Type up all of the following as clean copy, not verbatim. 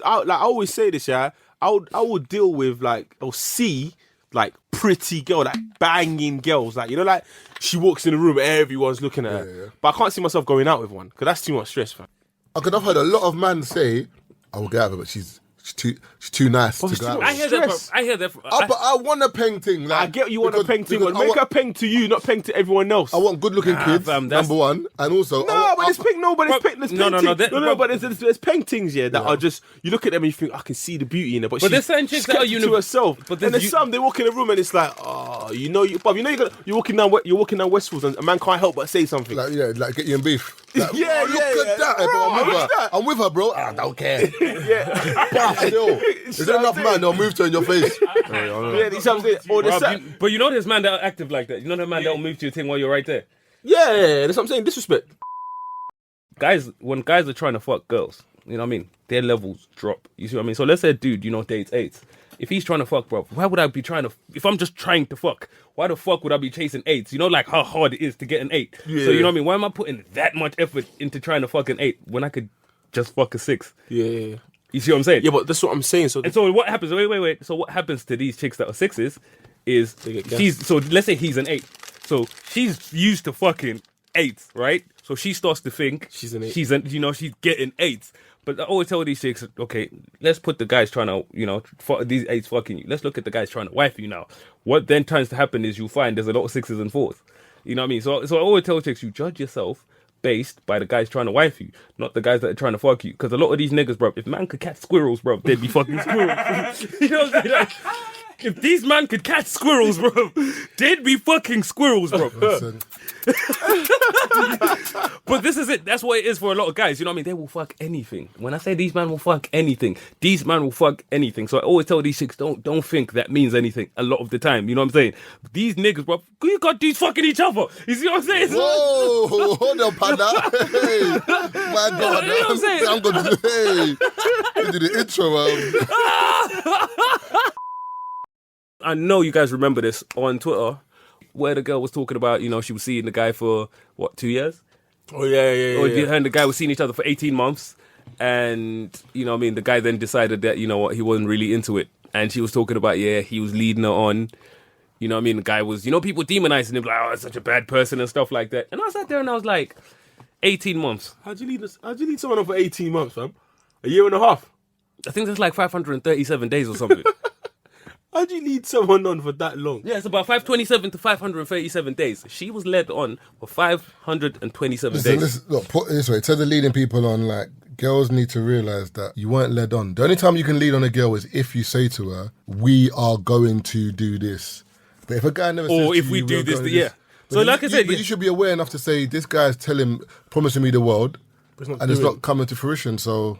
I always say this, yeah. I would deal with like or see like pretty girl, like banging girls, like like she walks in the room, everyone's looking at her. Yeah. But I can't see myself going out with one because that's too much stress, fam. Because I've heard a lot of men say, "I will get out of her, but she's too nice to go out with." I hear that. I hear that. But I want a peng thing. Like, I get you want a peng thing, but I make a peng to you, not peng to everyone else. I want good-looking kids, fam, number one, and also No, but it's peng. No, but it's peng. But there's peng things, yeah, that are just you look at them and you think I can see the beauty in it. But there's certain chicks that are to herself. But and there's some they walk in a room and it's like, oh, you're walking down Westfields and a man can't help but say something. like get you in beef. Like, Yeah, look yeah, at that. yeah. Bro, I'm with her, bro. I don't care. Yeah, But still, is there enough man that'll move to in your face? yeah, these something. Or But you know there's man that are active like that. You know the man that will move to your thing while you're right there. yeah, that's what I'm saying. Disrespect. Guys, when guys are trying to fuck girls, you know what I mean? Their levels drop. You see what I mean? So let's say a dude, dates 8s. If he's trying to fuck, bro, why would I be trying to... If I'm just trying to fuck, why the fuck would I be chasing 8s? You know, like how hard it is to get an 8. Yeah. So, you know what I mean? Why am I putting that much effort into trying to fuck an 8 when I could just fuck a 6? Yeah. You see what I'm saying? Yeah, but that's what I'm saying. And so what happens... Wait. So what happens to these chicks that are 6s is... So let's say he's an 8. So she's used to fucking 8s, right? So she starts to think... She's an 8. She's getting 8s. But I always tell these chicks, okay, let's put the guys trying to, these 8s fucking you. Let's look at the guys trying to wife you now. What then tends to happen is you'll find there's a lot of 6s and 4s. You know what I mean? So I always tell chicks, you judge yourself based by the guys trying to wife you, not the guys that are trying to fuck you. Because a lot of these niggas, bro, if man could catch squirrels, bro, they'd be fucking squirrels. You know what I'm saying? Like, if these man could catch squirrels, bro, they'd be fucking squirrels, bro. But this is it. That's what it is for a lot of guys. You know what I mean? They will fuck anything. When I say these man will fuck anything, these man will fuck anything. So I always tell these chicks, don't think that means anything a lot of the time. You know what I'm saying? These niggas, bro, you got these fucking each other. You see what I'm saying? Whoa, hold on, panda. Hey, my God. You know what I'm saying? I'm going to do the intro. I know you guys remember this on Twitter, where the girl was talking about, she was seeing the guy for, 2 years? Oh, yeah. Or her and the guy was seeing each other for 18 months. And, the guy then decided that, he wasn't really into it. And she was talking about, he was leading her on. You know what I mean? The guy was, people demonizing him, like, oh, it's such a bad person and stuff like that. And I sat there and I was like, 18 months. How'd you lead someone on for 18 months, fam? A year and a half? I think that's like 537 days or something. How'd you lead someone on for that long? Yeah, it's about 527 to 537 days. She was led on for 527 days. Look, put it this way. Tell the leading people on, like, girls need to realise that you weren't led on. The only time you can lead on a girl is if you say to her, we are going to do this. But if a guy never says or if to we you, do this, yeah. So like I said... But you should be aware enough to say, this guy's promising me the world, it's not coming to fruition, so...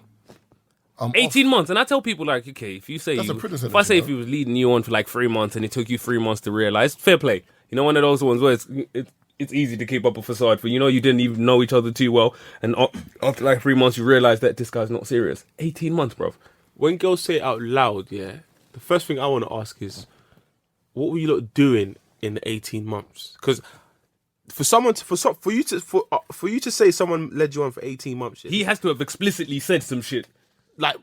18 months, and I tell people, like, okay, if you say, if I say if he was leading you on for like 3 months and it took you 3 months to realize, fair play. One of those ones where it's easy to keep up a facade for, you didn't even know each other too well, and after like 3 months you realize that this guy's not serious. 18 months, bro. When Girls say it out loud, yeah, the first thing I want to ask is, what were you lot doing in the 18 months? Because for you to say someone led you on for 18 months, yeah, he has to have explicitly said some shit. Like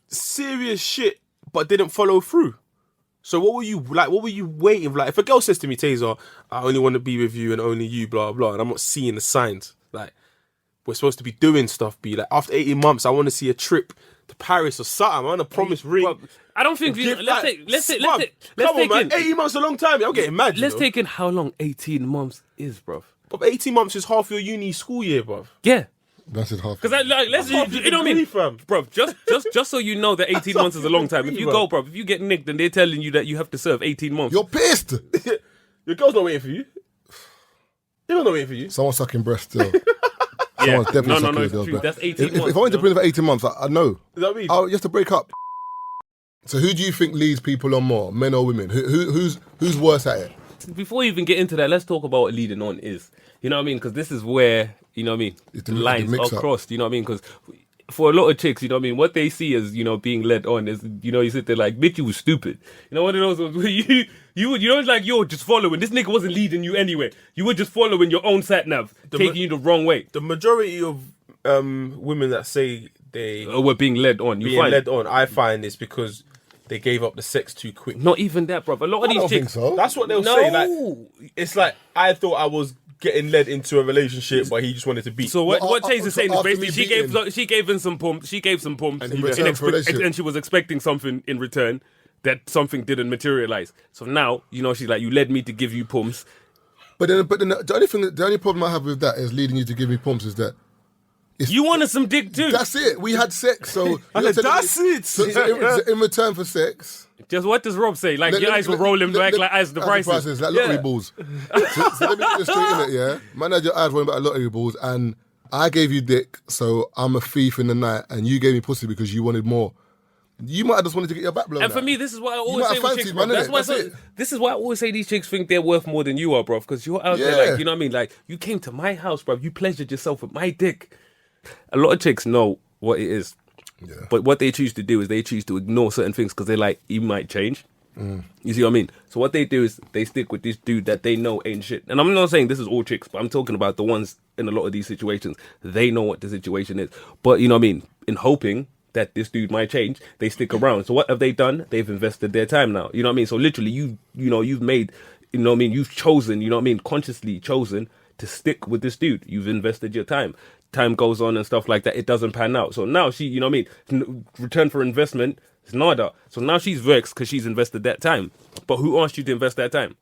serious shit, but didn't follow through. So what were you waiting for? Like, if a girl says to me, Taser, I only want to be with you and only you, blah blah, and I'm not seeing the signs. Like, we're supposed to be doing stuff. Be like, after 18 months, I want to see a trip to Paris or something. I want a promise ring. Well, I don't think let's take 18 months is a long time. I'm getting mad. Let's take in how long 18 months is, bro. But 18 months is half your uni school year, bro. Yeah. That's it, half. Because you know what I mean, bro. Just so you know that 18 months is a long time. If you go, bro, if you get nicked and they're telling you that you have to serve 18 months, you're pissed. Your girl's not waiting for you. They're not waiting for you. Someone's sucking breast still. Someone's definitely sucking his girl's breast. That's 18 months. If I went to prison for 18 months, I know. Is that what I mean? You have to break up. So who do you think leads people on more, men or women? Who's worse at it? Before we even get into that, let's talk about what leading on is. You know what I mean? Because this is where, you know what I mean, the lines are crossed, you know what I mean? Because for a lot of chicks, you know what I mean, what they see as, being led on is, you sit there like, bitch, you was stupid. One of those ones where it's like, you're just following. This nigga wasn't leading you anyway. You were just following your own sat-nav, taking you the wrong way. The majority of women that say they We're being led on. You being find led on, I find it's because they gave up the sex too quick. not even that, bro. A lot of I these don't think chicks. so. That's what they'll No. say. Like, it's like I thought I was getting led into a relationship, but he just wanted to beat. So what Well, Taze is saying is after me basically beating- she gave him some pumps. She gave some pumps, And in return for a relationship. and she was expecting something in return that something didn't materialize. So now she's like, you led me to give you pumps. But then the only problem I have with that is leading you to give me pumps is that You wanted some dick too. that's it. We had sex, so I said, that's it. So in return for sex, Just what does Rob say? Like your eyes were rolling back like as the prices. like lottery balls. So let me get this straight in it, yeah. Man had your eyes rolling back like lottery balls, and I gave you dick, so I'm a thief in the night, and you gave me pussy because you wanted more. You might have just wanted to get your back blown. And for out. me, this is why I You always might say have with fancied, chicks, bro. man, That's innit? why. That's it. This is why I always say these chicks think they're worth more than you are, bro. Because you're out there, Yeah. like, you know what I mean? Like, you came to my house, bro. You pleasured yourself with my dick. A lot of chicks know what it is, but what they choose to do is they choose to ignore certain things because they're like, he might change. You see what I mean? So what they do is they stick with this dude that they know ain't shit. And I'm not saying this is all chicks, but I'm talking about the ones in a lot of these situations. They know what the situation is, but you know what I mean? In hoping that this dude might change, they stick around. So what have they done? They've invested their time now. You know what I mean? So literally, you've made, you know what I mean? You've chosen, you know what I mean? Consciously chosen to stick with this dude. You've invested your time. Time goes on and stuff like that. It doesn't pan out. So now she, you know what I mean? Return for investment is nada. So now she's vexed because she's invested that time. But who asked you to invest that time?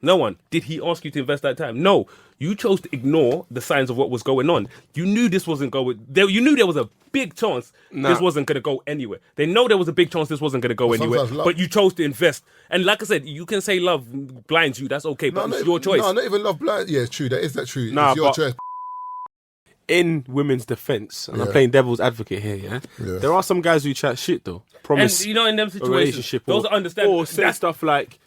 No one. Did he ask you to invest that time? No. You chose to ignore the signs of what was going on. You knew this wasn't going. You knew there was a big chance this wasn't going to go anywhere. They know there was a big chance this wasn't going to go anywhere. sometimes But you chose to invest. And like I said, you can say love blinds you. That's okay, but it's your choice. No, not even love blind. Yeah, it's true. That is true. Nah, it's your but- choice. In women's defense, and I'm Yeah. playing devil's advocate here, Yeah. there are some guys who chat shit though. Promise And you know, in them a situations, relationship, those or, are understand. or say stuff like,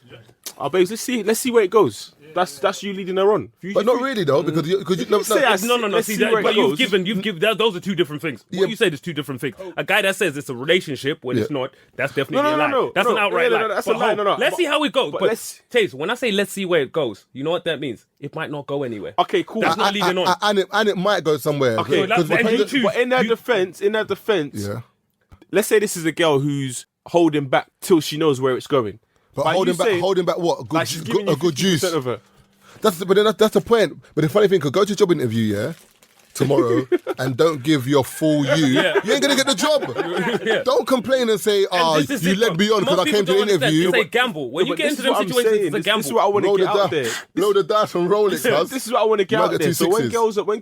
"Oh, babes, let's see where it goes." That's you leading her on. But not really though, because you no, say I- No. Let's See, see where it but goes. you've given that. Those are two different things. What Yeah. you said is two different things. A guy that says it's a relationship when it's Yeah. not, that's definitely a lie. No. That's No, an outright no, lie. that's But a lie. hold, No. Let's see how it goes. but But let's- Chase, when I say let's see where it goes, you know what that means? It might not go anywhere. Okay, cool. That's not leading on. and it might go somewhere. Okay, So that's- and you choose. But in their defense, Yeah. let's say this is a girl who's holding back till she knows where it's going. But By holding you back, saying- holding back what? A good, Like she's giving you a good 50% juice. of her. That's the point. But the funny thing, could go to a job interview, yeah, tomorrow, and don't give your full you. Yeah. You ain't gonna get the job. Yeah. Don't complain and say, And this is you it, led bro. me on because Most I came people to don't understand. interview. It's a gamble. When you But get this into is them what I'm situations, saying. it's a This gamble. is what I want to Roll get the out dice. there. Blow the dice and roll it, cuz. This is what I want to get You might out get there. two So when sixes.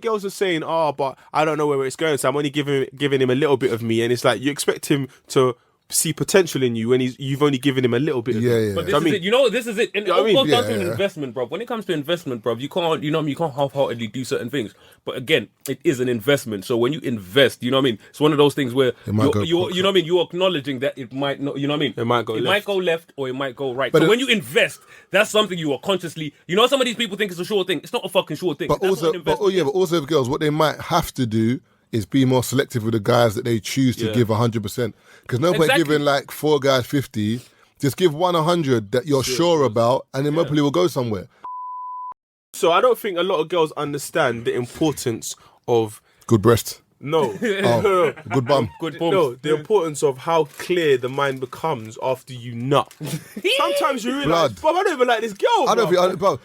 girls are saying, "Oh, but I don't know where it's going," so I'm only giving him a little bit of me, and it's like you expect him to see potential in you when you've only given him a little bit. Of Yeah, you. yeah. But this I is mean- it. You know, this is it. And it know all what I mean? goes down to Yeah, an yeah. investment, bro. When it comes to investment, bro, you can't, you can't half-heartedly do certain things. But again, it is an investment. So when you invest, you know what I mean? It's one of those things where might go you know what I mean? You're acknowledging that it might not, you know what I mean? It might go It left. might go left or it might go right. But so it- when you invest, that's something you are consciously, you know, some of these people think it's a sure thing. It's not a fucking sure thing. But That's also, what an investment but also, girls, what they might have to do is be more selective with the guys that they choose to Yeah. give 100%. Because no point Exactly. giving like 4 guys 50. Just give 100 that you're sure about, and then hopefully we'll go somewhere. So I don't think a lot of girls understand the importance of Good breast. no, Oh, good bum. Good bumps. no, the importance of how clear the mind becomes after you nut. Sometimes you realize, Blood. bruv, I don't even like this girl. I don't bruv. think, bro,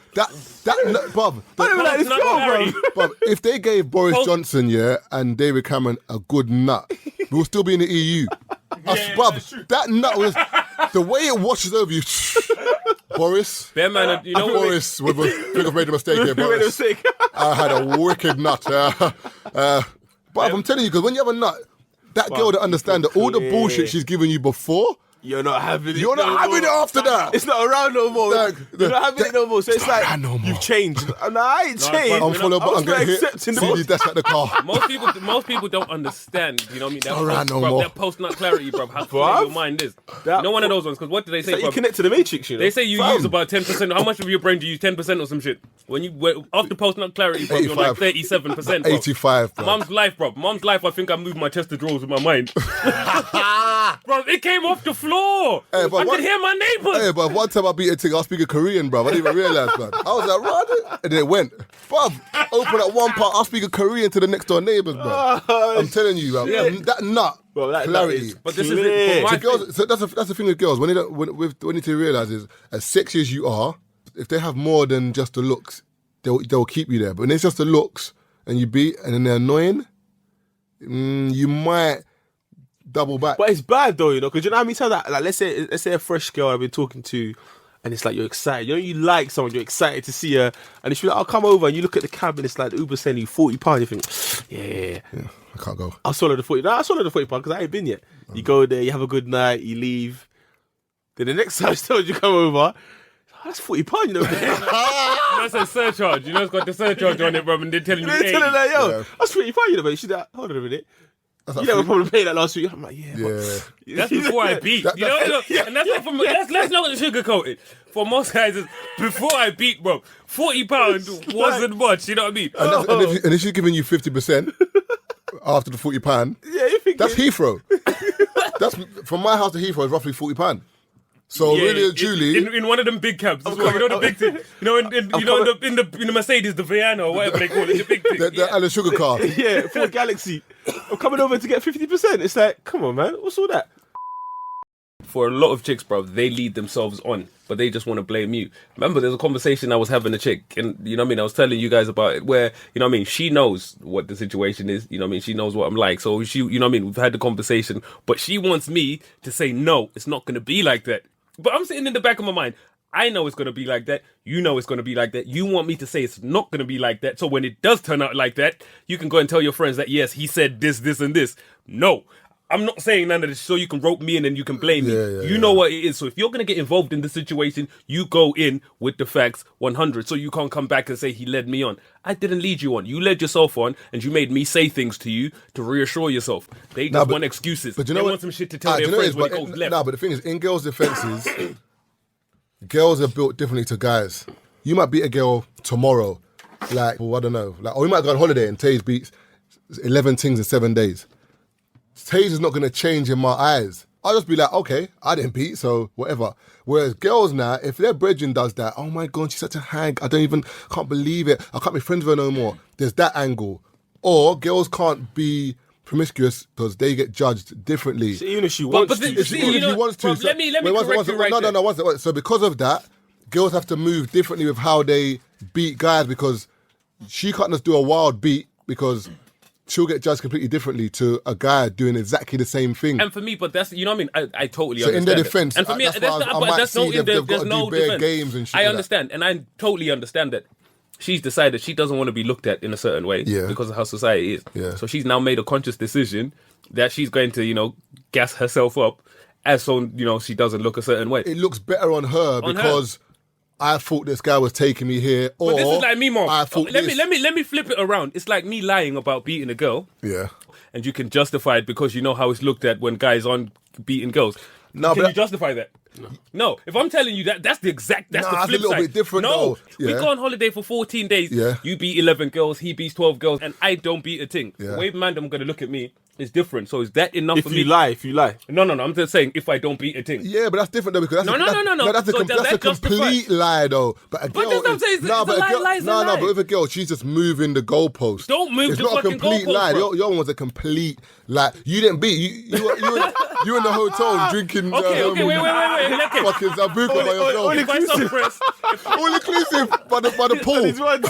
bruv, I don't even like this Not girl, Harry. bro. bruv, if they gave Boris Post- Johnson, yeah, and David Cameron a good nut, we'll still be in the EU. Bruv, that nut was, the way it washes over you, Boris, Bear man, you know what? Boris, I think I've made a mistake here, You made a Boris. mistake. I had a wicked nut. But I'm telling you, because when you have a nut, that girl that understands that all the bullshit she's given you before, You're not having it. you're not no having it more. after that. It's not around no more. Like, You're not having it no more. So it's like around no more. you've changed. No, I ain't changed. but- Unfollow I was button, get hit. accepting the CD dash at the car. Most people don't understand, you know what I mean? That Not around no bruv, more. that post-nut clarity, bro. How clear Bruv. your mind is. That- You know one of those ones, because what do they It's say, like you bruv? connect to the matrix, you know. They say you Fam. use about 10%. How much of your brain do you use? 10% or some shit? After post-nut clarity, bro, you're like 85. 37%, bro. 85, bro. Mom's life, bro. Mom's life, I think I moved my chest of drawers with my mind. Bro, it came off the floor. Hey, but I what- could hear my neighbours. Hey, but one time I beat a thing, I was speaking Korean, bro. I didn't even realize, man. I was like, right, and then it went. Bruv, open up one part, I was speaking Korean to the next door neighbours, bro. I'm telling you, bro. That nut, Bro, that clarity. is But this clear. is it. So For my girls, so that's the thing with girls. When they don't, when we need to realize is, as sexy as you are, if they have more than just the looks, they'll keep you there. But when it's just the looks and you beat and then they're annoying, you might double back. But it's bad though, you know, because you know how many times that, like, let's say a fresh girl I've been talking to, and it's like you're excited. You know, you like someone, you're excited to see her, and she's like, "I'll come over," and you look at the cab, and it's like the Uber sending you £40. You think, yeah. I can't go. I'll swallow the 40. No, I'll swallow the £40 because I ain't been yet. You go there, you have a good night, you leave. Then the next time she tells you come over, that's £40, you know. That's a surcharge. You know, it's got the surcharge on it, bro, and they're telling you They're 80. telling her, yo, Yeah. that's £40, you know, but she's like, hold on a minute. That's You like never free- probably paid that last week. I'm like, yeah. Yeah. That's before I beat. You know, look, and that's not from. Let's not sugarcoat it. For most guys, it's before I beat, bro. £40 wasn't much. You know what I mean? And if she's giving you 50% after the £40, Yeah, you think that's Heathrow. That's from my house to Heathrow is roughly £40. So Yeah, really and truly, in one of them big cabs as well. You know the big thing. You know, in the Mercedes, the Viana or whatever they call it, the big thing. the Alan Sugar car. yeah, for Galaxy. I'm coming over to get 50%. It's like, come on, man. What's all that? For a lot of chicks, bro, they lead themselves on, but they just want to blame you. Remember, there's a conversation I was having with a chick, and you know what I mean? I was telling you guys about it, where, you know what I mean, she knows what the situation is, you know what I mean? She knows what I'm like, so she, you know what I mean? We've had the conversation, but she wants me to say, no, it's not going to be like that. But I'm sitting in the back of my mind, I know it's going to be like that. You know it's going to be like that. You want me to say it's not going to be like that. So when it does turn out like that, you can go and tell your friends that, yes, he said this, this, and this. No, I'm not saying none of this so you can rope me in and you can blame me. You know what it is. So if you're going to get involved in the situation, you go in with the facts 100. So you can't come back and say he led me on. I didn't lead you on. You led yourself on and you made me say things to you to reassure yourself. They just want excuses. But you they know want what? some shit to tell Do their you know friends what when it it is? goes left. No, but the thing is, in girls' defenses, girls are built differently to guys. You might beat a girl tomorrow, like, well, I don't know, like, or you might go on holiday and Taze beats 11 things in 7 days. Taze is not going to change in my eyes. I'll just be like, okay, I didn't beat, so whatever. Whereas girls now, if their brethren does that, oh my God, she's such a hag. Can't believe it. I can't be friends with her no more. There's that angle. Or girls can't be promiscuous because they get judged differently. So even if she wants but to, the- she see, won't. you If know, he wants to. bruv, let me correct you right no, there. one second. So because of that, girls have to move differently with how they beat guys because she can't just do a wild beat because she'll get judged completely differently to a guy doing exactly the same thing. And for me, but that's, you know what I mean? I totally So in understand. their it. defense, and for me, that's that's why not, I but might that's no, see they've got there's to no do bare defense. games and shit I like that. understand, and I totally understand that. She's decided she doesn't want to be looked at in a certain way Yeah. because of how society is. Yeah. So she's now made a conscious decision that she's going to, you know, gas herself up as so, you know, she doesn't look a certain way. It looks better on her On her. because I thought this guy was taking me here. Or But this is like me, Mom. I thought Let this. me flip it around. It's like me lying about beating a girl. Yeah. And you can justify it because you know how it's looked at when guys aren't beating girls. No, Can but you justify that? No. If I'm telling you that's the exact, that's Nah, the it's a flip little side. bit different No, though. we Yeah. go on holiday for 14 days. Yeah. You beat 11 girls, he beats 12 girls, and I don't beat a thing. Yeah. The way man, I'm gonna look at me is different. So is that enough If for you me? lie, if you lie. No. I'm just saying if I don't beat a thing. Yeah, but that's different though because that's No. That's a, So does that's a that complete lie though. But a girl, that's what I'm saying, it's a but lie, girl, lie's a no, lie. but with a girl, she's just moving the goalpost. Don't move it's the not fucking a complete goalpost, lie. bro. Your one was a complete lie. You didn't beat. You in the hotel drinking. Okay, wait. Look it. Fucking Zabuka by yourself. If I suppress, All inclusive by the pool. These ones.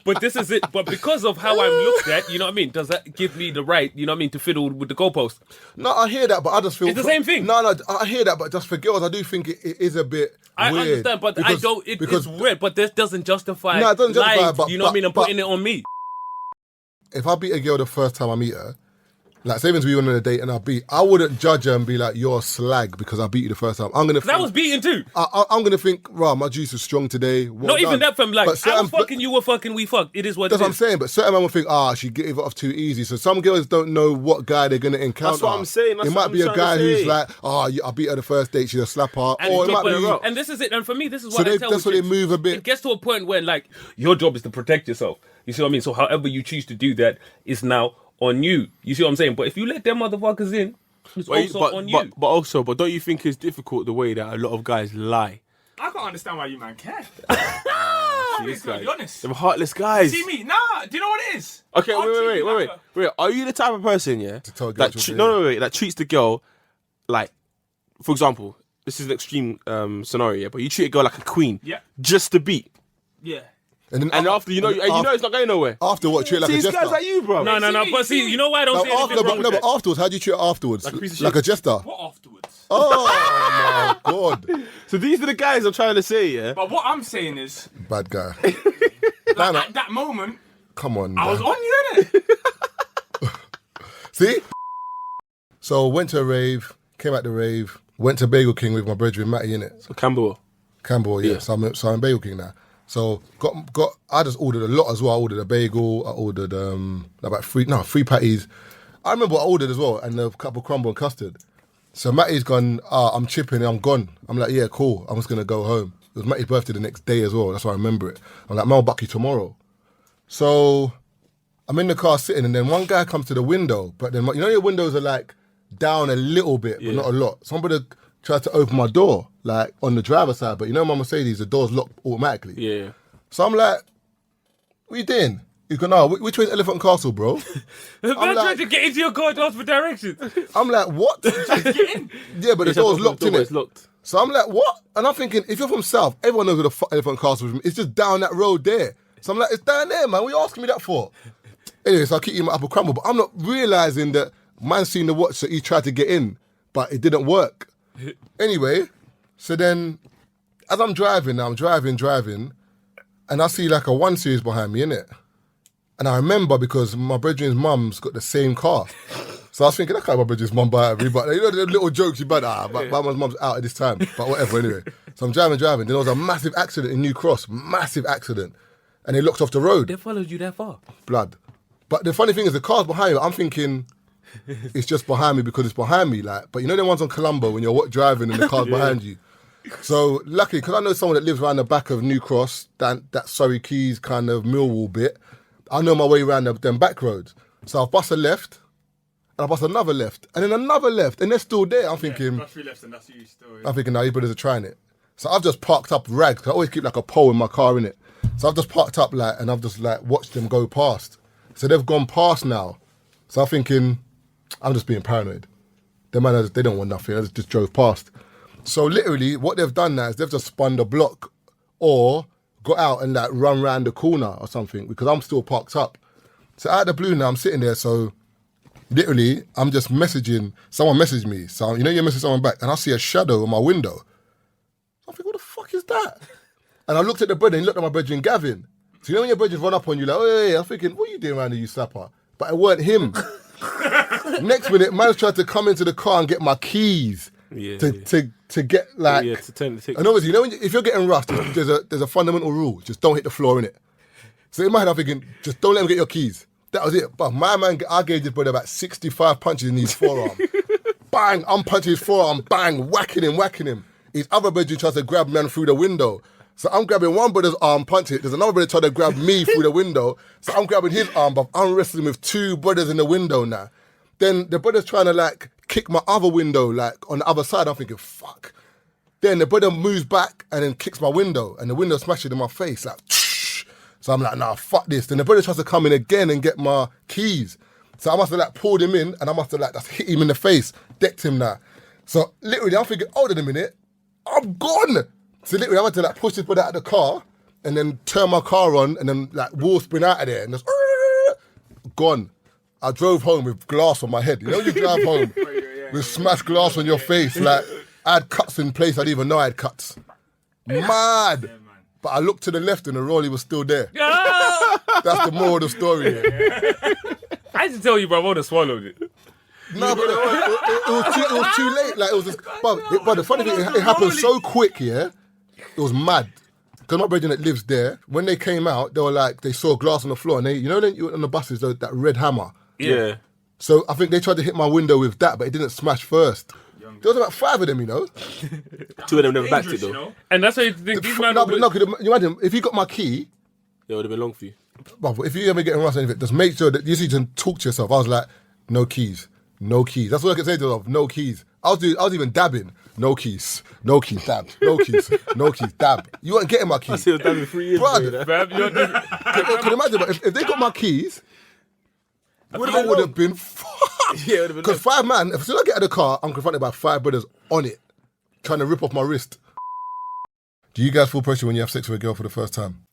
But this is it. But because of how I'm looked at, you know what I mean? Does that give me the right, you know what I mean, to fiddle with the goalpost? No, I hear that, but I just feel It's the same thing. No, I hear that, but just for girls, I do think it is a bit. I weird understand, but I don't. because It's weird, but this doesn't justify. No, it doesn't justify, lying, but- you know what I mean? I'm but- putting it on me. if I beat a girl the first time I meet her, like say we went on a date and I wouldn't judge her and be like, you're a slag because I beat you the first time. I'm gonna. That was beaten too. I'm gonna think, right, my juice is strong today. Well Not even done. that, fam. Like, But I certain- was fucking, you were fucking, we fucked. It is what That's it what I'm is. saying, but certain men will think, she gave it off too easy. So some girls don't know what guy they're gonna encounter. That's what I'm saying, that's it what might I'm be a trying to guy who's say. like, I beat her the first date, she's a slapper, And, or it might but- be. and this is it. And for me, this is So what I they- tell that's why they chicks. move a bit. It gets to a point where, like, your job is to protect yourself. You see what I mean? So however you choose to do that is now on you. You see what I'm saying? But if you let them motherfuckers in, It's But, also on you. but don't you think it's difficult the way that a lot of guys lie? I can't understand why you man care. These To be guys, honest. them heartless guys. See me? Nah, do you know what it is? Okay, I'll treat you wait. like Wait. Are you the type of person, yeah, tell a girl that what to do? wait, that treats the girl like, for example, this is an extreme scenario, yeah, but you treat a girl like a queen, Yeah. just to beat, Yeah. And after you know it's not going nowhere. after what, treat it like See, a these jester. guys like you, bro. No. But see, you know why I don't No, see anything wrong with that? but afterwards, how do you treat it afterwards? Like a piece of Like shit. a jester. What afterwards? Oh my god, So these are the guys I'm trying to say, yeah. But what I'm saying is, bad guy. like, no. at that moment, Come on, I was man. on you, innit? See? So went to a rave, came at the rave, went to Bagel King with my brethren Matty in it. Campbell. Campbell, yeah. Yeah. So I'm Bagel King now. So got. I just ordered a lot as well. I ordered a bagel. I ordered about three patties. I remember what I ordered as well, and a couple of crumble and custard. So Matty's gone. I'm chipping. I'm gone. I'm like, yeah, cool. I'm just gonna go home. It was Matty's birthday the next day as well. That's why I remember it. I'm like, man, I'll buck you tomorrow. So I'm in the car sitting, and then one guy comes to the window, but then you know your windows are like down a little bit, but not a lot. Somebody tried to open my door, like on the driver's side, but you know my Mercedes, the door's locked automatically. Yeah. So I'm like, what are you doing? He's going, no, which way's Elephant Castle, bro? Man like- trying to get into your car to ask for directions. I'm like, what? Yeah, but the door's locked, Door innit? is locked. So I'm like, what? And I'm thinking, if you're from South, everyone knows where the fuck Elephant Castle is. It's just down that road there. So I'm like, it's down there, man. What are you asking me that for? Anyway, so I keep eating my apple crumble, but I'm not realising that man's seen the watch, so he tried to get in, but it didn't work. Anyway, so then, as I'm driving, and I see like a 1 Series behind me, innit? And I remember because my brethren's mum's got the same car. So I was thinking, I can't my brethren's mum buy it me, but you know the little jokes you buy, my mum's out at this time, but whatever, anyway. So I'm driving. Then there was a massive accident in New Cross, massive accident. And they locked off the road. They followed you that far. Blood. But the funny thing is, the car's behind me. I'm thinking it's just behind me because it's behind me. Like, but you know the ones on Colombo when you're driving and the car's behind you. So luckily, because I know someone that lives around the back of New Cross, that Surrey Quays kind of Millwall bit, I know my way around them back roads. So I bust a left, and I bust another left, and then another left, and they're still there. I'm thinking, That's 3 lefts and that's you still. I'm thinking, now you brothers are trying it. So I've just parked up rags, 'cause I always keep like a pole in my car, innit? So I've just parked up like, and I've just like watched them go past. So they've gone past now. So I'm thinking, I'm just being paranoid. Them man, they don't want nothing. I just drove past. So literally, what they've done now is they've just spun the block or got out and like run round the corner or something because I'm still parked up. So out of the blue now, I'm sitting there. So literally, I'm just messaging. Someone messaged me. So you know you message someone back, and I see a shadow in my window. I think, what the fuck is that? And I looked at the brother and he looked at my brother Gavin. So you know when your brothers run up on you like, oh yeah, I'm thinking, what are you doing around here, you slapper? But it weren't him. Next minute, man's tried to come into the car and get my keys to get like. Yeah, to turn the tick. And obviously, you know, if you're getting rushed, there's a fundamental rule: just don't hit the floor, innit? So in my head, I'm thinking, just don't let him get your keys. That was it. But my man, I gave this brother about 65 punches in his forearm. Bang! I'm punching his forearm. Bang! Whacking him. His other brother tries to grab man through the window. So I'm grabbing one brother's arm, punch it. There's another brother trying to grab me through the window. So I'm grabbing his arm, but I'm wrestling with two brothers in the window now. Then the brother's trying to like kick my other window, like on the other side. I'm thinking, fuck. Then the brother moves back and then kicks my window, and the window smashes in my face, like. So I'm like, nah, fuck this. Then the brother tries to come in again and get my keys. So I must have like pulled him in, and I must have like just hit him in the face, decked him now. So literally, I'm thinking, hold on a minute, I'm gone. So literally, I had to like push this brother out of the car and then turn my car on and then like wall spin out of there and just gone. I drove home with glass on my head. You know when you drive home with smashed glass on your face? Like I had cuts in place I didn't even know I had cuts. Mad. But I looked to the left and the rollie was still there. That's the moral of the story. Yeah. I had to tell you, bro, I would have swallowed it. No, but it was too late. Like it was just, but the funny thing, it happened so quick, yeah? It was mad. Because my brother that lives there, when they came out, they were like, they saw glass on the floor and they, you know, on the buses, that red hammer. Yeah. So I think they tried to hit my window with that, but it didn't smash first. There was about 5 of them, you know. 2 of them never backed it Dangerous, though. you know? And that's why you think these men No, but no, could you imagine, if you got my key, It would have been long for you. but if you ever get in Russ or anything, just make sure that you need to talk to yourself. I was like, no keys. no keys. That's what I can say to myself. No keys. I was even dabbing. No keys, dab. No keys, dab. You weren't getting my I keys. see you dabbing 3 years Brother, ago. Fam, you're just, can you imagine? But if they got my keys, I would have been fucked. Yeah, it would have been Because 5 man, as soon as I get out of the car, I'm confronted by 5 brothers on it, trying to rip off my wrist. Do you guys feel pressure when you have sex with a girl for the first time?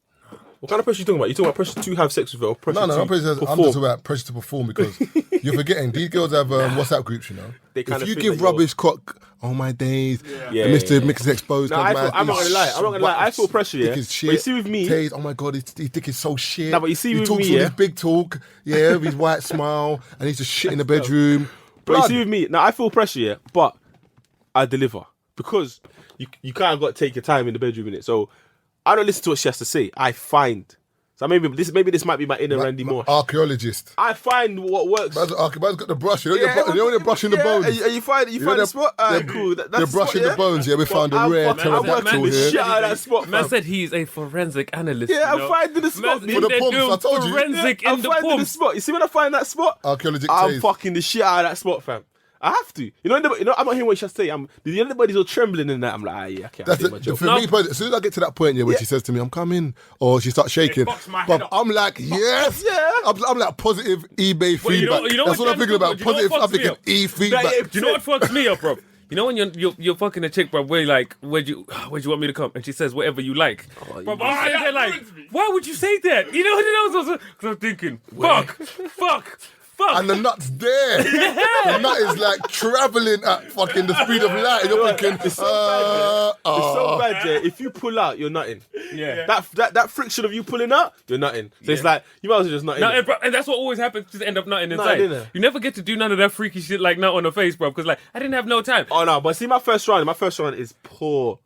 What kind of pressure are you talking about? You talking about pressure to have sex with her or pressure No, to not pressure. I'm perform? just talking about pressure to perform because you're forgetting these girls have WhatsApp groups, you know. They kinda If you think give that you're- rubbish cock, oh my days, Yeah, Mr. yeah. Mix is exposed. No, I'm not gonna lie. I feel pressure, yeah. Dick is shit. But you see with me- Taze, oh my god, his dick is so shit. No, but you see he with talks me, all yeah. this big talk, yeah, with his white smile, and he's just shit in the bedroom. But you Blood. see with me, now I feel pressure, yeah, but I deliver. Because you kind of got to take your time in the bedroom, innit? So I don't listen to what she has to say. I find. So maybe this might be my inner Randy Moore. Archaeologist. I find what works. Man's got the brush. You know, when you're brushing the bones. And you find the spot? Alright, cool. That's They're the brushing spot, the bones, yeah. We found a I'm rare fucking- I'm working pterodactyl the here. shit out of that spot, man fam. said he's a forensic analyst. Yeah, you know? I'm finding the spot. Man, For the they're pumps, doing I told you. forensic I'm in the finding the pumps. spot. You see when I find that spot? Archaeologic I'm taste. fucking the shit out of that spot, fam. I have to. I'm not hearing what she has to say. The anybody's all trembling in that. I'm like, yeah, okay, I'll That's do my job. for me, personally, as soon as I get to that point, yeah, when she says to me, I'm coming, or she starts shaking, box my head but up. I'm like, yes. Yeah. I'm like positive eBay Well, you know- feedback. you know That's what what I'm thinking Dan's about. talking Positive, about? I'm You know thinking what fucks me E feedback. That- Do you know what fucks me up, bro? You know when you're fucking a chick, bro, where you're like, where'd you want me to come? And she says whatever you like. Bro, I'm sitting there like, why would you say that? You know what it is? Because I'm thinking, fuck. And the nut's there. The nut is like traveling at fucking the speed of light. And you're thinking, It's so bad, yeah. If you pull out, you're nutting. Yeah. That friction of you pulling out, you're nutting. So it's like you might as well just nut in. No, and that's what always happens. Just end up nutting inside. innit? You never get to do none of that freaky shit like nut on her face, bro. Because like I didn't have no time. Oh no, but see my first round is poor.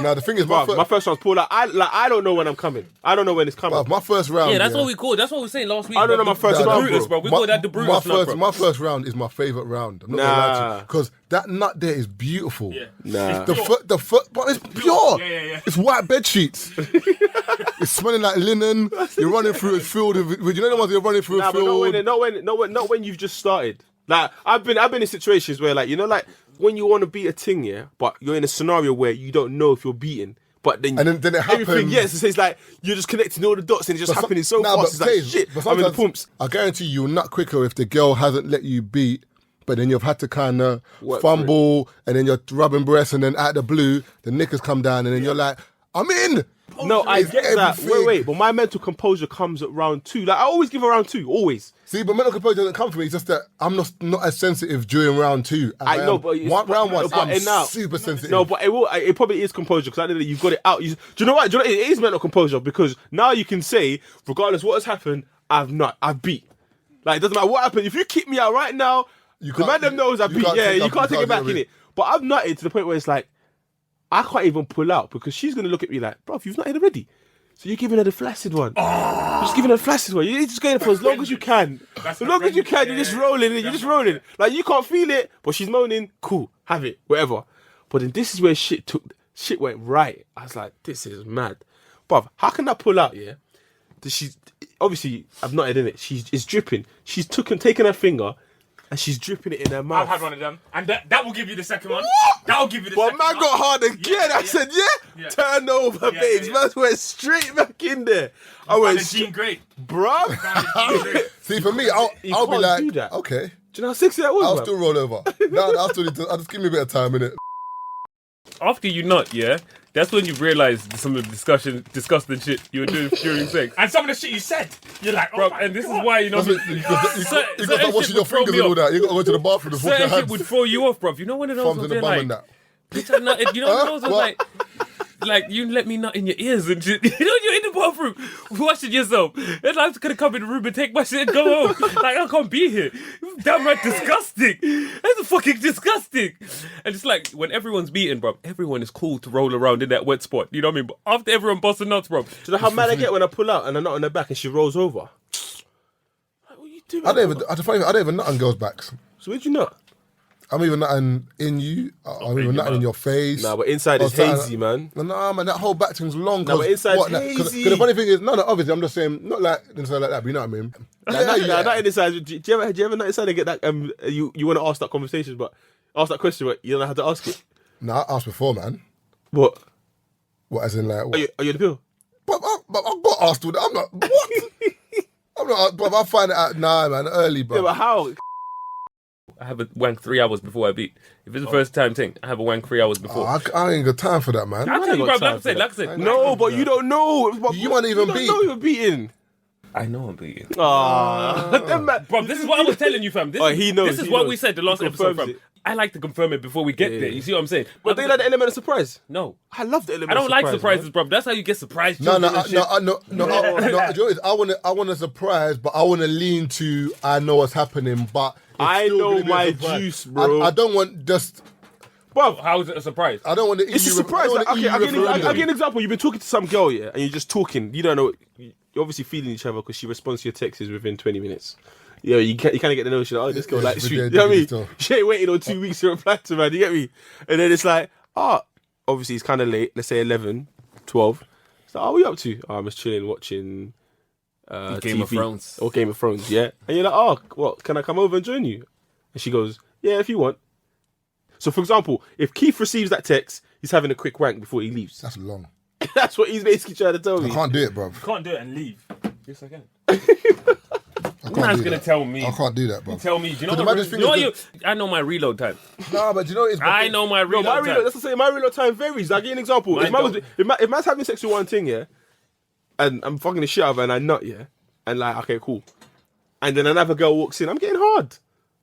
now the thing is, My first round's poor. I don't know when I'm coming. I don't know when it's coming. my first round. Yeah, that's what we called. That's what we were saying last week. I don't know bro. my first The round, Brutus, bro. We call that the Brutus nut, bro. My first round is my favourite round. I'm not gonna lie to you. Because that nut there is beautiful. Yeah. Nah. The foot, but it's pure. Yeah. It's white bed sheets. It's smelling like linen. You're running through a field. You know the ones you're running through Nah, a but field. not when you've just started. Like I've been in situations where like like when you want to beat a thing, yeah, but you're in a scenario where you don't know if you're beaten. But then And then it everything, happens. yes, it's like you're just connecting all the dots and it's just But happening so nah, fast. It's but like Taze, shit. but I'm in the sometimes pumps. I guarantee you'll nut quicker if the girl hasn't let you beat, but then you've had to kind of Work fumble, and then you're rubbing breasts, and then out the blue, the knickers come down, and then you're like, I'm in. No, I It's get that. everything. Wait, but my mental composure comes at round 2. Like I always give a round 2, always. See, but mental composure doesn't come from me. It's just that I'm not as sensitive during round 2. As I know, am. but it's- round one, but I'm now- super sensitive. No, but it probably is composure because I know that you've got it out. Do you know what? It is mental composure because now you can say, regardless what has happened, I've beat. Like it doesn't matter what happened. If you kick me out right now, the can't- man them knows I you beat. can't Yeah, take you up- can't you take it can't back do in it. But I've nutted to the point where it's like I can't even pull out because she's gonna look at me like, bro, you've nutted already. So you're giving her the flaccid one. You're just giving her the flaccid one. You're just going for as long as you can. As long as you can, you're just rolling. You're just rolling. Like you can't feel it, but she's moaning. Cool, have it, whatever. But then this is where shit went right. I was like, this is mad. Bruv, how can I pull out? Yeah, she's obviously I've nutted in it. It's dripping. She's taken her finger. And she's dripping it in her mouth. I've had one of them, and that will give you the second one. That will give you the But second man one. got hard again. I said, Yeah. turn over, Yeah, babes. yeah. Man went straight back in there. I And went, the Jean Grey. bruv. Jean Grey. See, for me, I'll be can't like, do that. okay, Do you know how sexy that was, I'll man? still roll over. I'll just give me a bit of time, innit? After you nut, yeah, that's when you realize some of the disgusting shit you were doing during sex. And some of the shit you said, you're like, oh Bro, my and this God. is why, you know, You got to certain start washing shit your would throw fingers me and all off. that. You got to go to the bathroom and wash your Certain shit hands. would throw you off, bro. You know one of those Thumbs ones in the where bum and like, that. bitch, I nutted. You know one of those ones What? like you let me nut in your ears and shit. You know, you're in the bathroom washing yourself. And I'm just gonna come in the room and take my shit and go home. Like, I can't be here. It's downright disgusting. That's fucking disgusting. And it's like, when everyone's beaten, bro, everyone is cool to roll around in that wet spot. You know what I mean? But after everyone busting nuts, bro. Do you know how mad I get when I pull out and I nut on her back and she rolls over? Like, what are you doing? I don't even nut on girls' backs. So where'd you nut? I'm even nothing in you. I'm even nothing in your face. Nah, but inside is hazy, man. Nah, man, that whole back thing's long. Nah, but inside's Because hazy. the funny thing is, no, obviously, I'm just saying, not like inside like that, but you know what I mean? Not inside. Do you ever not inside and get that? You want to ask that conversation, but ask that question, but you don't know how to ask it. Nah, I asked before, man. What? What, as in, like, what? Are you the pill? But I got asked with that. I'm not, what? I'm not, but I find it out, nah, man, early, bro. Yeah, but how? I have a wank 3 hours before I beat. If it's the first time thing, I have a wank 3 hours before. I ain't got time for that, man. I'll tell you, got bro. time Like I said. No, but you don't know. You might even beat. You don't know you're beating. I know I'm beating. Bro, This is what I was telling you, fam. He knows. This is he what knows. we said the last He episode, confirms fam. it. I like to confirm it before we get there. You see what I'm saying? But they like the element of surprise. No. I love the element. I don't of like surprise, surprises, man. bro. That's how you get surprised. No. children and shit. Do you know what it is? I want a surprise, but I want to lean to I know what's happening, but it's I still know gonna be a my surprise. juice, bro. I don't want just. Bro, How is it a surprise? I don't want to. it's a surprise. Like, okay, I'll give you an example. You've been talking to some girl, yeah, and you're just talking. You don't know. You're obviously feeling each other because she responds to your texts within 20 minutes. Yeah, you kind of get the notion. Oh, this girl likes you. You know what I mean? still. She ain't waiting on 2 weeks to reply to man. You get me? And then it's like, obviously it's kind of late. Let's say 11, 12. So, what are we up to? Oh, I'm just chilling, watching Game of TV Thrones. or Game of Thrones. Yeah, and you're like, oh, what? Can I come over and join you? And she goes, yeah, if you want. So, for example, if Keith receives that text, he's having a quick wank before he leaves. That's long. That's what he's basically trying to tell I me. can't do it, bro. Can't do it and leave. Yes, I can. I can't Man's do gonna that. tell me. I can't do that, bro. Tell me. Do you know But the what? maddest thing You know is what? I know my reload time. Nah, but do you know what it is? I know my No, reload my time. reload. That's the same. My reload time varies. I'll give you an example. Mine If man's having sex with one thing, yeah, and I'm fucking the shit out of her and I nut, yeah, and like, okay, cool, and then another girl walks in, I'm getting hard.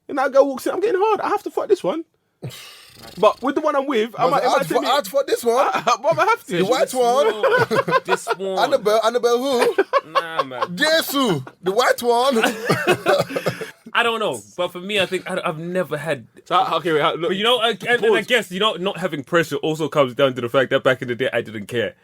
And that girl walks in, I'm getting hard. I have to fuck this one. But with the one I'm with, I might I'd for this one. I have to. The white one. This one. Annabelle who? Nah, man. Jesus, the white one. I don't know. But for me, I think I've never had. So, okay, wait, look. But you know, and I guess, you know, not having pressure also comes down to the fact that back in the day, I didn't care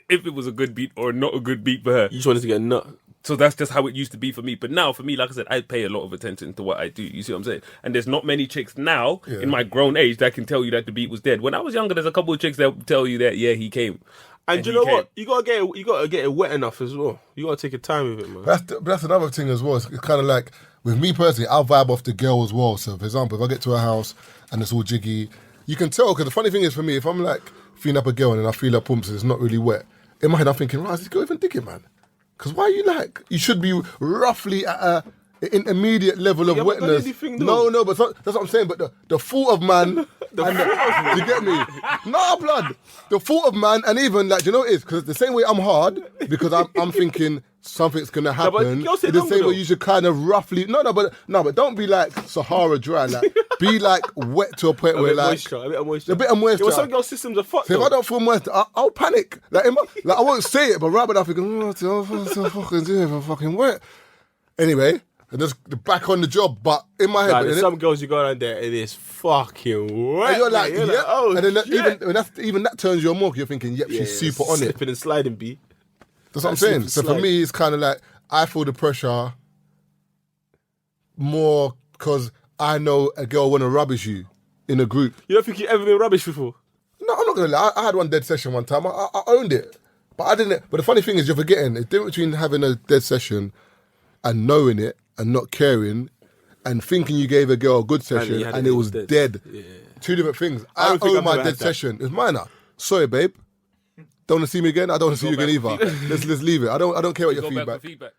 if it was a good beat or not a good beat for her. You just wanted to get a nut. So that's just how it used to be for me. But now, for me, like I said, I pay a lot of attention to what I do. You see what I'm saying? And there's not many chicks now in my grown age that can tell you that the beat was dead. When I was younger, there's a couple of chicks that will tell you that, yeah, he came. And you know what? You gotta get it wet enough as well. You gotta take your time with it, man. That's another thing as well. It's kind of like, with me personally, I'll vibe off the girl as well. So, for example, if I get to her house and it's all jiggy, you can tell, because the funny thing is for me, if I'm like feeling up a girl and I feel her pumps and it's not really wet, in my head I'm thinking, right, is this girl even digging, man? Because why are you like, you should be roughly at an intermediate level of Yeah, but wetness. anything, though. No, but that's what I'm saying. But the thought of man, you get me? No, blood. The thought of man, and even like, do you know what it is? Because the same way I'm hard, because I'm thinking something's gonna but happen. girls say It's the longer, same way though. you should kind of roughly. But don't be like Sahara dry. Like, be like wet to a point A where bit like moisture, a bit of moisture. a bit of moisture. Yeah, well, some girls' systems are fucked. So if though. I don't feel moist, I'll panic. Like I won't say it, but rather than thinking, I'm fucking doing if I'm fucking wet. Anyway, and just back on the job. But in my head, Nah, but there's then- some girls you go down there and it's fucking wet. and you're like, mate. yeah. Oh, and then shit. even that turns you on more. 'Cause you're thinking, yep, Yeah, she's super on it. Slipping and sliding, B. That's what I'm That saying. slip So and for slide. me, it's kind of like I feel the pressure more because I know a girl want to rubbish you in a group. You don't think you've ever been rubbish before? No, I'm not gonna lie. I had one dead session one time. I owned it, but I didn't. But the funny thing is, you're forgetting the difference between having a dead session and knowing it and not caring, and thinking you gave a girl a good session you had and it it was dead. dead. Yeah. Two different things. I I don't think own I've my ever dead had that. session. It's minor. Sorry, babe. Don't want to see me again. I don't want to see you again either. Let's leave it. I don't care what your Go back feedback. for feedback.